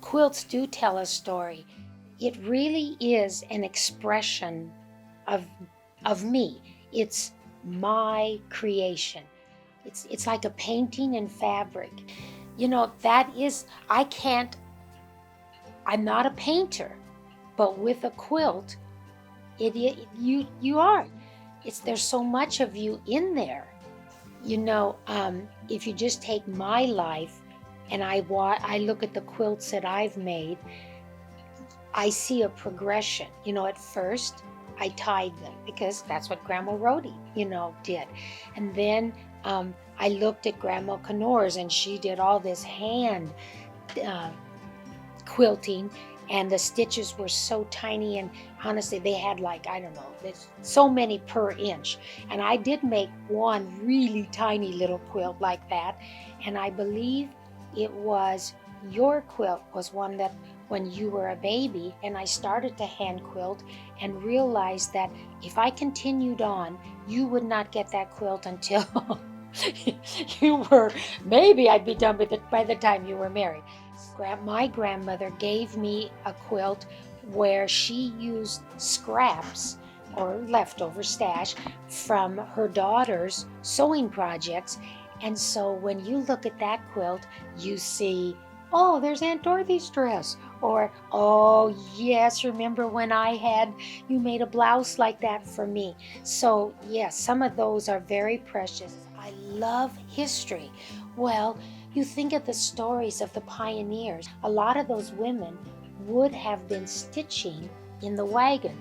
quilts do tell a story. It really is an expression of me. It's my creation. It's like a painting in fabric. That is, I'm not a painter, but with a quilt, you are. There's so much of you in there. If you just take my life and I look at the quilts that I've made, I see a progression. At first I tied them because that's what Grandma Rhodey, did. And then I looked at Grandma Knorr's and she did all this hand uh, quilting, and the stitches were so tiny, and honestly they had like, I don't know, there's so many per inch. And I did make one really tiny little quilt like that, and I believe it was your quilt was one that when you were a baby, and I started to hand quilt and realized that if I continued on, you would not get that quilt until maybe I'd be done with it by the time you were married. My grandmother gave me a quilt where she used scraps or leftover stash from her daughter's sewing projects. And so when you look at that quilt, you see, oh, there's Aunt Dorothy's dress. Or, oh, yes, remember when you made a blouse like that for me. So, yes, some of those are very precious. I love history. Well, you think of the stories of the pioneers. A lot of those women would have been stitching in the wagon.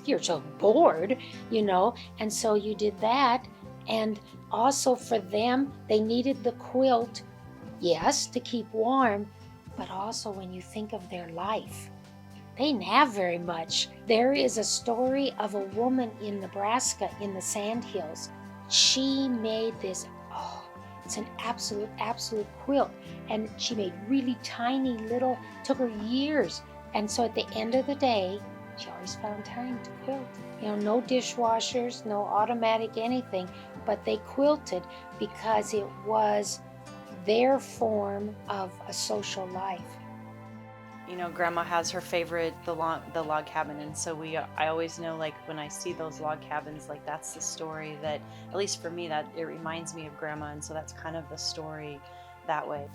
You're so bored, and so you did that. And also for them, they needed the quilt, yes, to keep warm, but also when you think of their life, they didn't have very much. There is a story of a woman in Nebraska in the Sandhills. She made this, it's an absolute quilt. And she made really tiny little, took her years. And so at the end of the day, she always found time to quilt. No dishwashers, no automatic anything, but they quilted because it was their form of a social life. Grandma has her favorite, the log cabin, and so I always know, like, when I see those log cabins, like, that's the story that, at least for me, that it reminds me of Grandma, and so that's kind of the story that way.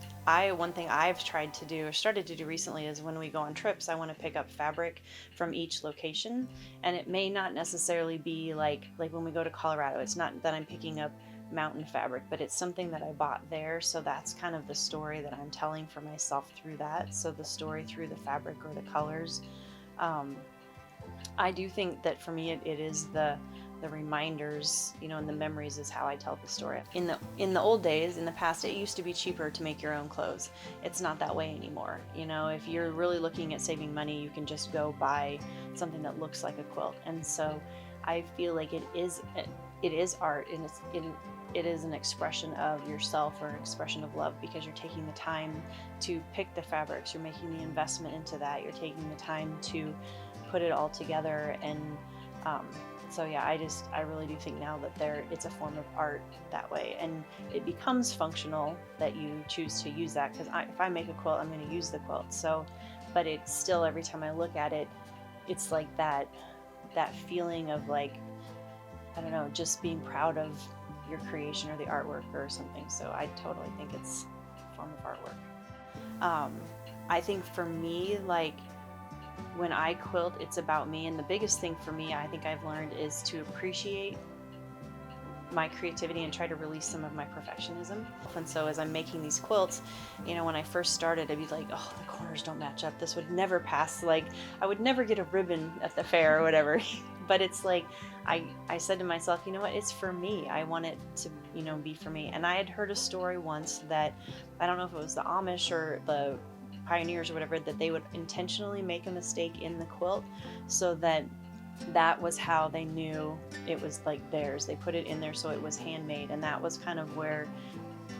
One thing I've tried to do or started to do recently is when we go on trips, I want to pick up fabric from each location, and it may not necessarily be like when we go to Colorado, it's not that I'm picking up mountain fabric, but it's something that I bought there, so that's kind of the story that I'm telling for myself through that. So the story through the fabric or the colors. I do think that for me it is the reminders, and the memories is how I tell the story. In the old days, in the past, it used to be cheaper to make your own clothes. It's not that way anymore. If you're really looking at saving money, you can just go buy something that looks like a quilt. And so I feel like it is art, and it is an expression of yourself or an expression of love, because you're taking the time to pick the fabrics, you're making the investment into that, you're taking the time to put it all together. And so yeah, I really do think now that it's a form of art that way, and it becomes functional that you choose to use that, because if I make a quilt, I'm going to use the quilt. So, but it's still, every time I look at it, it's like that feeling of, like, I don't know, just being proud of your creation or the artwork or something. So I totally think it's a form of artwork. I think for me, like, when I quilt, it's about me, and the biggest thing for me, I think I've learned, is to appreciate my creativity and try to release some of my perfectionism. And so as I'm making these quilts, when I first started, I'd be like, oh, the corners don't match up, this would never pass, like, I would never get a ribbon at the fair or whatever. But it's like, I said to myself, you know what, it's for me. I want it to, be for me. And I had heard a story once that, I don't know if it was the Amish or the pioneers or whatever, that they would intentionally make a mistake in the quilt so that was how they knew it was like theirs. They put it in there so it was handmade. And that was kind of where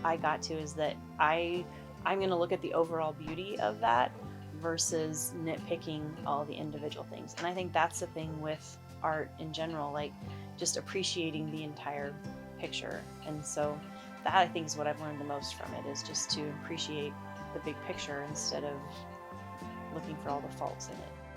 I got to, is that I'm going to look at the overall beauty of that versus nitpicking all the individual things. And I think that's the thing with art in general, like, just appreciating the entire picture. And so that, I think, is what I've learned the most from it, is just to appreciate the big picture instead of looking for all the faults in it.